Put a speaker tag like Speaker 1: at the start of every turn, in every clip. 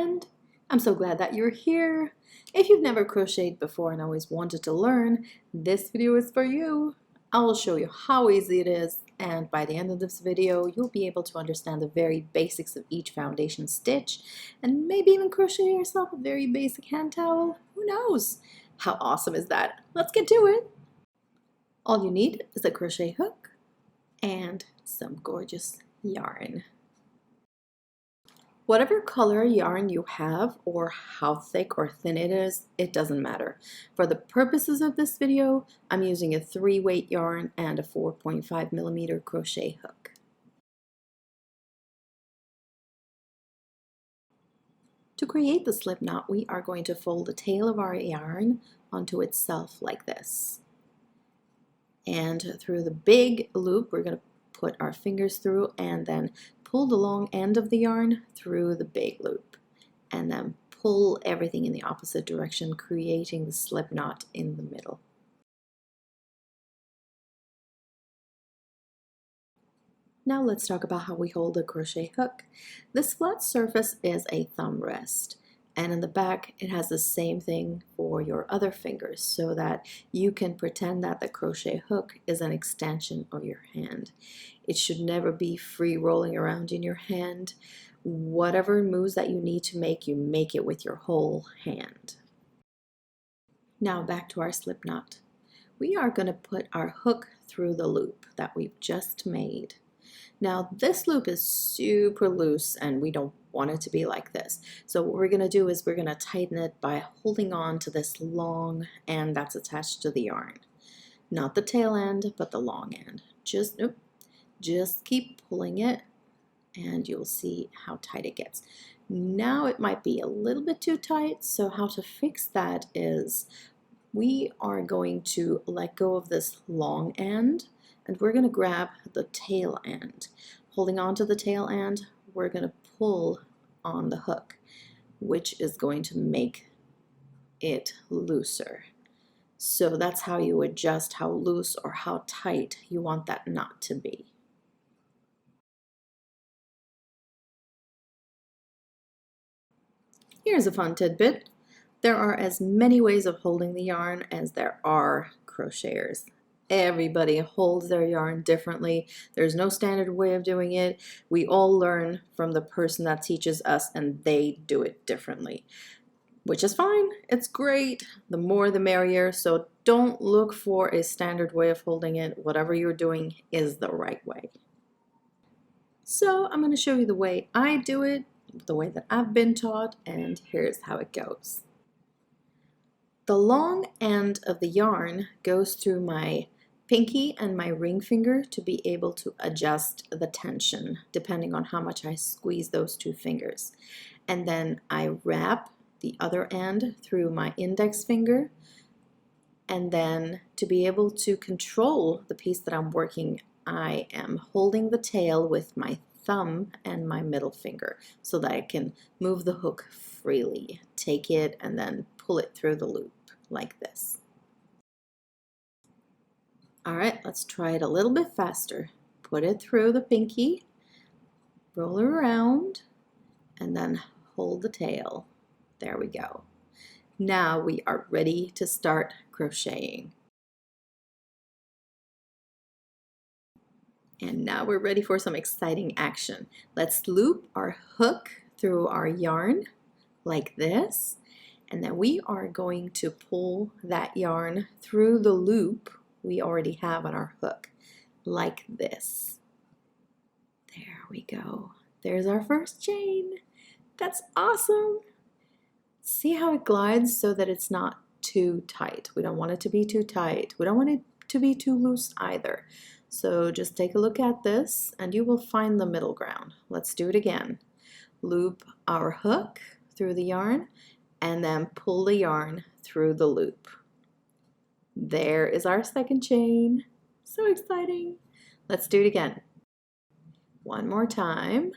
Speaker 1: friend! I'm so glad that you're here. If you've never crocheted before and always wanted to learn, this video is for you. I will show you how easy it is, and by the end of this video you'll be able to understand the very basics of each foundation stitch and maybe even crochet yourself a very basic hand towel. Who knows? How awesome is that? Let's get to it. All you need is a crochet hook and some gorgeous yarn. Whatever color yarn you have or how thick or thin it is, it doesn't matter. For the purposes of this video, I'm using a 3-weight yarn and a 4.5mm crochet hook. To create the slip knot, we are going to fold the tail of our yarn onto itself like this. And through the big loop, we're going to put our fingers through and then pull the long end of the yarn through the big loop and then pull everything in the opposite direction, creating the slip knot in the middle. Now let's talk about how we hold the crochet hook. This flat surface is a thumb rest, and in the back it has the same thing for your other fingers so that you can pretend that the crochet hook is an extension of your hand. It should never be free rolling around in your hand. Whatever moves that you need to make, you make it with your whole hand. Now back to our slip knot. We are going to put our hook through the loop that we've just made. Now this loop is super loose and we don't want it to be like this. So what we're going to do is we're going to tighten it by holding on to this long end that's attached to the yarn. Not the tail end, but the long end. Just keep pulling it and you'll see how tight it gets. Now it might be a little bit too tight, so how to fix that is we are going to let go of this long end and we're going to grab the tail end. Holding on to the tail end, we're going to pull on the hook, which is going to make it looser. So that's how you adjust how loose or how tight you want that knot to be. Here's a fun tidbit. There are as many ways of holding the yarn as there are crocheters. Everybody holds their yarn differently. There's no standard way of doing it. We all learn from the person that teaches us and they do it differently, which is fine. It's great. The more the merrier. So don't look for a standard way of holding it. Whatever you're doing is the right way. So I'm going to show you the way I do it, the way that I've been taught, and here's how it goes. The long end of the yarn goes through my pinky and my ring finger to be able to adjust the tension depending on how much I squeeze those two fingers. And then I wrap the other end through my index finger, and then to be able to control the piece that I'm working, I am holding the tail with my thumb and my middle finger so that I can move the hook freely, take it and then pull it through the loop like this. Alright, let's try it a little bit faster. Put it through the pinky, roll it around, and then hold the tail. There we go. Now we are ready to start crocheting. And now we're ready for some exciting action. Let's loop our hook through our yarn like this, and then we are going to pull that yarn through the loop we already have on our hook like this. There we go. There's our first chain. That's awesome. See how it glides so that it's not too tight. We don't want it to be too tight. We don't want it to be too loose either. So just take a look at this and you will find the middle ground. Let's do it again. Loop our hook through the yarn and then pull the yarn through the loop. There is our second chain. So exciting. Let's do it again. One more time.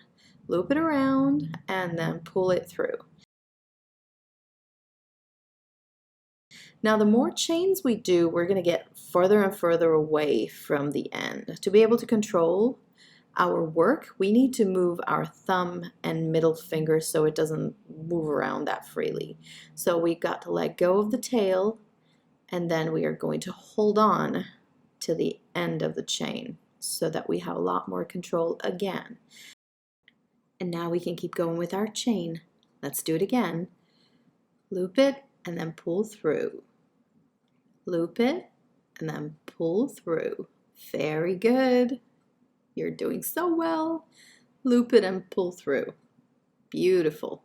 Speaker 1: Loop it around and then pull it through. Now the more chains we do, we're going to get further and further away from the end. To be able to control our work, we need to move our thumb and middle finger so it doesn't move around that freely. So we got to let go of the tail, and then we are going to hold on to the end of the chain so that we have a lot more control again. And now we can keep going with our chain. Let's do it again. Loop it and then pull through. Loop it and then pull through. Very good. You're doing so well. Loop it and pull through. Beautiful.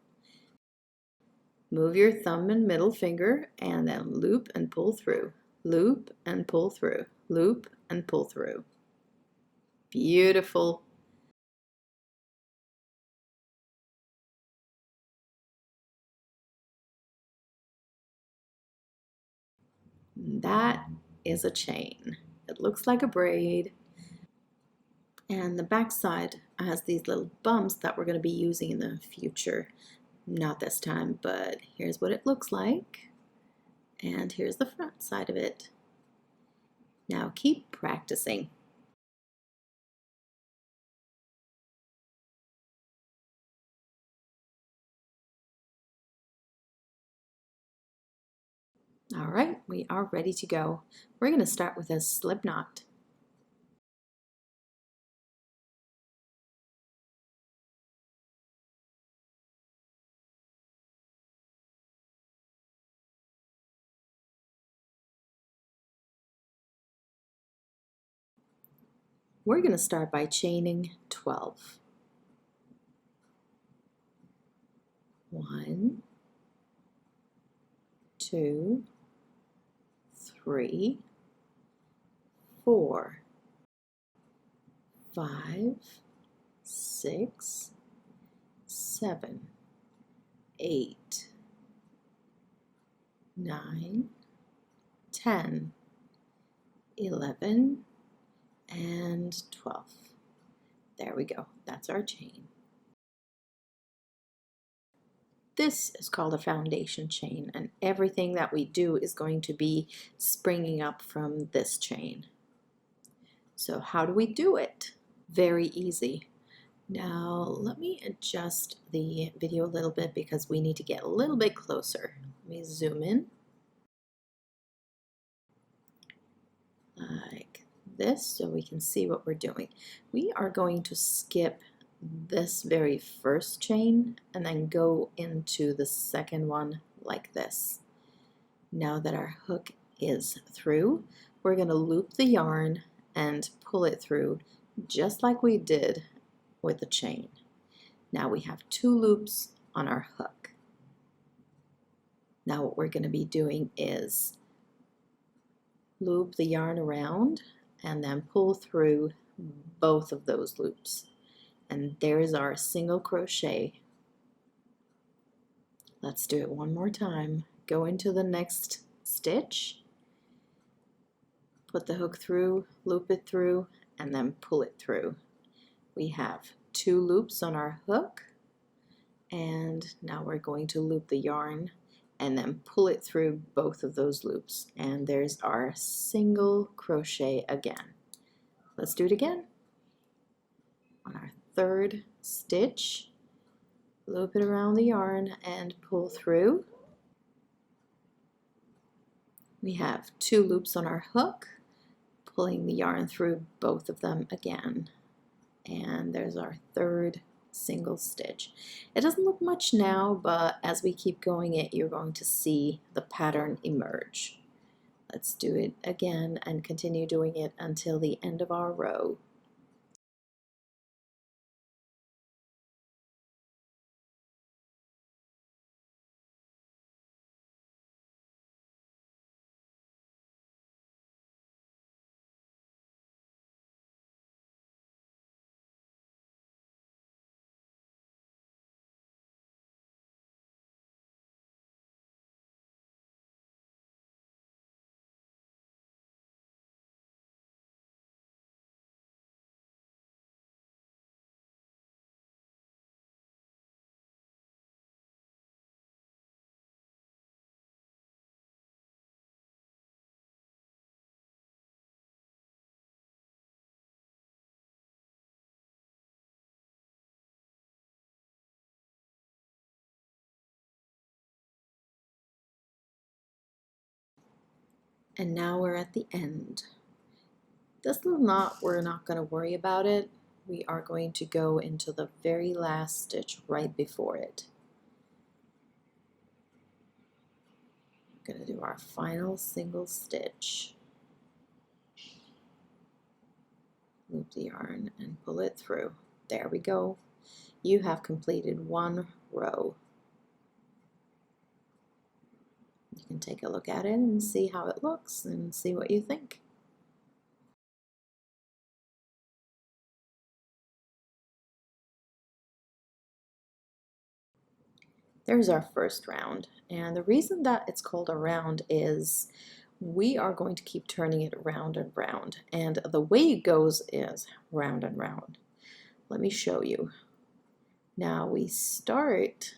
Speaker 1: Move your thumb and middle finger and then loop and pull through. Loop and pull through. Loop and pull through. Beautiful. That is a chain. It looks like a braid. And the back side has these little bumps that we're going to be using in the future. Not this time, but here's what it looks like. And here's the front side of it. Now keep practicing. All right, we are ready to go. We're going to start with a slip knot. We're going to start by chaining 12. 1, 2, 3, 4, 5, 6, 7, 8, 9, 10, 11, and 12. There we go. That's our chain. This is called a foundation chain, and everything that we do is going to be springing up from this chain. So how do we do it? Very easy. Now let me adjust the video a little bit because we need to get a little bit closer. Let me zoom in like this so we can see what we're doing. We are going to skip this very first chain and then go into the second one like this. Now that our hook is through, we're going to loop the yarn and pull it through just like we did with the chain. Now we have 2 loops on our hook. Now what we're going to be doing is loop the yarn around and then pull through both of those loops. And there's our single crochet. Let's do it one more time. Go into the next stitch, put the hook through, loop it through, and then pull it through. We have 2 loops on our hook, and now we're going to loop the yarn and then pull it through both of those loops, and there's our single crochet again. Let's do it again. On our 3rd stitch, loop it around the yarn and pull through. We have 2 loops on our hook, pulling the yarn through both of them again, and there's our 3rd single stitch. It doesn't look much now, but as we keep going you're going to see the pattern emerge. Let's do it again and continue doing it until the end of our row. And now we're at the end. This little knot, we're not going to worry about it. We are going to go into the very last stitch right before it. We're going to do our final single stitch. Loop the yarn and pull it through. There we go. You have completed one row. You can take a look at it and see how it looks and see what you think. There's our first round, and the reason that it's called a round is we are going to keep turning it round and round, and the way it goes is round and round. Let me show you. Now we start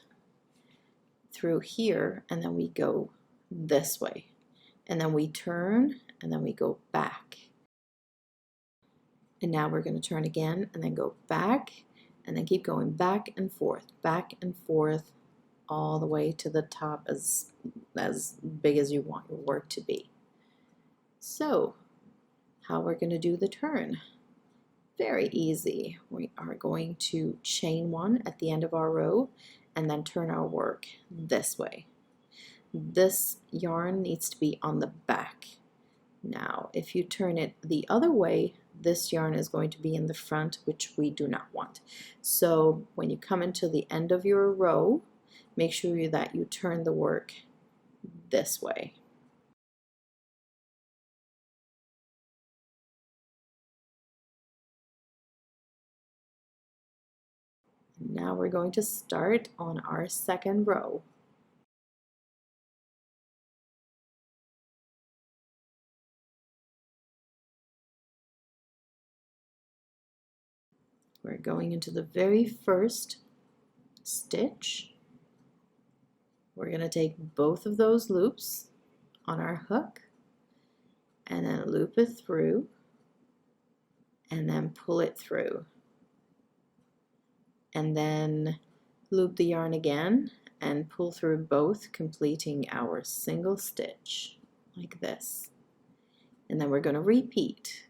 Speaker 1: through here and then we go this way, and then we turn and then we go back, and now we're going to turn again and then go back and then keep going back and forth all the way to the top as big as you want your work to be. So how we're going to do the turn? Very easy. We are going to chain one at the end of our row and then turn our work this way. This yarn needs to be on the back. Now if you turn it the other way, this yarn is going to be in the front, which we do not want. So when you come into the end of your row, make sure that you turn the work this way. Now we're going to start on our second row. We're going into the very first stitch. We're going to take both of those loops on our hook and then loop it through and then pull it through, and then loop the yarn again and pull through both, completing our single stitch like this. And then we're going to repeat.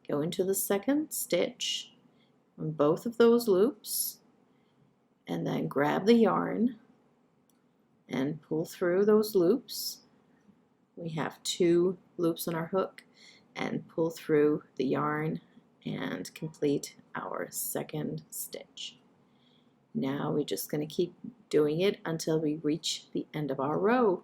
Speaker 1: Go into the second stitch on both of those loops and then grab the yarn and pull through those loops. We have 2 loops on our hook, and pull through the yarn and complete our second stitch. Now we're just going to keep doing it until we reach the end of our row.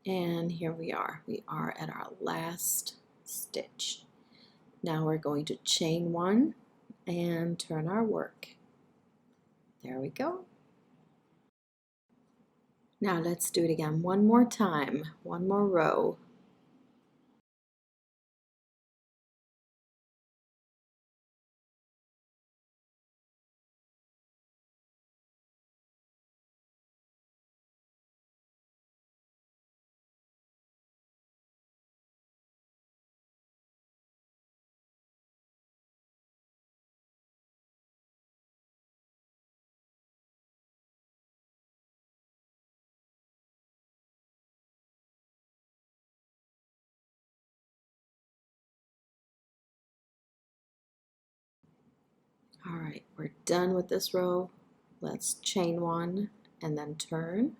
Speaker 1: And here we are. We are at our last stitch. Now we're going to chain one and turn our work. There we go. Now let's do it again one more time, one more row. right, we're done with this row. Let's chain one and then turn,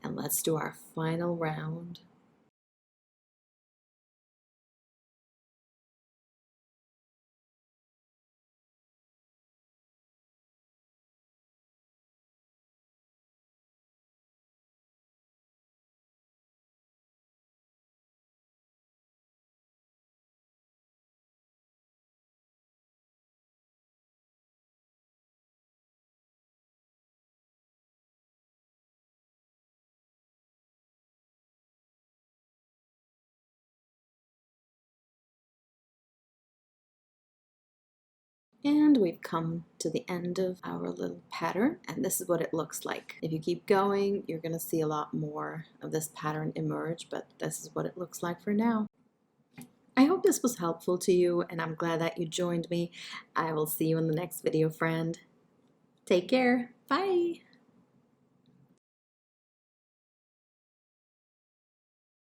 Speaker 1: and let's do our final round. And we've come to the end of our little pattern, and this is what it looks like. If you keep going, you're going to see a lot more of this pattern emerge, but this is what it looks like for now. I hope this was helpful to you, and I'm glad that you joined me. I will see you in the next video, friend. Take care. Bye.